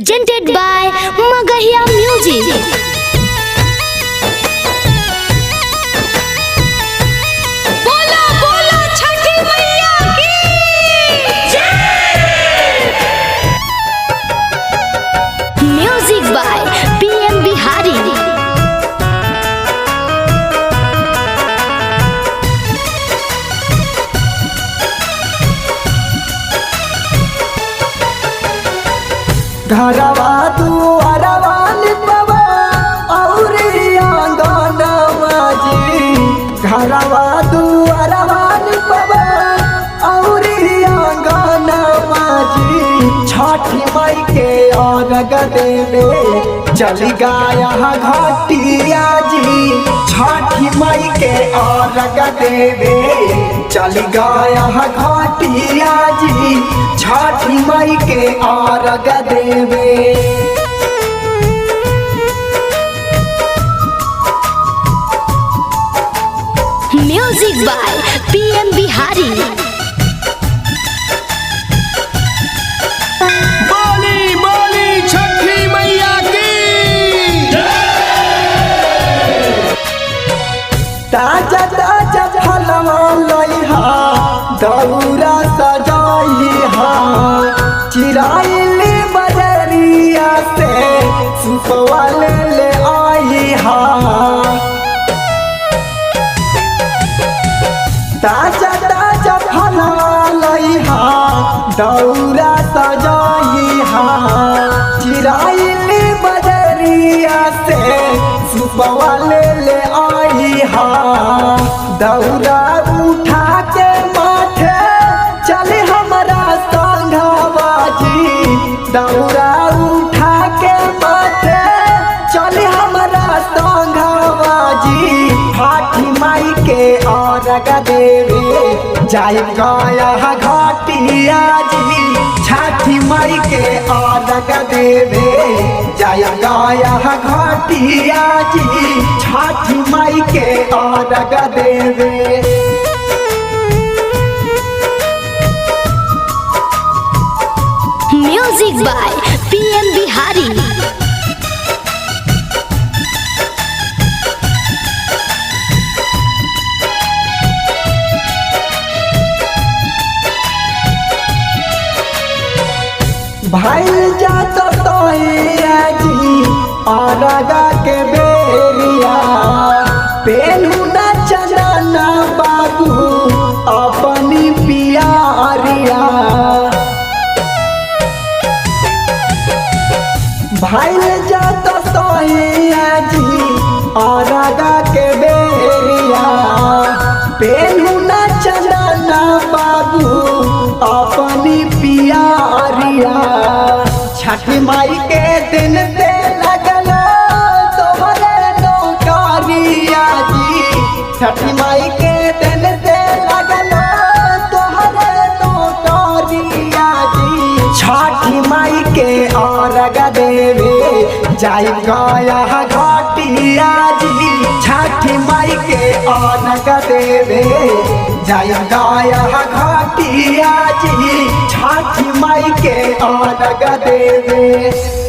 presented by Magahiya Music. बोला बोला छठी मैया की Music by PM Bihari. घरवा दुआरवा लिपवा औरी आंगनवा जी। घरवा दुआरवा लिपवा औरी आंगनवा जी। छठी माई के अर्घ देवे चली गाया घाटिया जी। छठी माई के अर्घ देवे चली गाया घाटिया जी। छठी माई के अर्घ देवे Music by PM Bihari. बोली बोली छठी मैया की ताजा ताजा फलवा लइहा दौरा सजाइहा। चिराइली बजरिया से सुपवा ले आइहा। ताजा ताजा फलवा लइहा दौरा सजाइहा। चिराइली बजरिया से सुपवा ले आइहा। दौरा उठा के माथे चले हमारा संघवा जी। दौरा उठा के माथे चले हमारा संघवा जी। छठी माई के अर्घ देवे जाय गाया घाटिया जी। छठी माई के अर्घ देवे जाय गाया घाटिया जी। छठी माई के अर्घ देवे Music by PM Bihari. भाई जात तोइया जी अर्घ के बेरिया। पेनू न चलना बाबू अपनी पियारिया। भाई जात तोइया जी अर्घ के बेरिया। पेनू न चलना बाबू अपनी पियारिया। छठी माई के दिन से लगल तोहरे नौकरिया जी। छठी माई के दिन से लगल तोहरे नौकरिया जी। छठी माई के अर्घ देवे जाय गाया घाटिया जी। छठी माई के अर्घ देवे जाय गाया घाटिया जी। छठी माई के अर्घ देवे।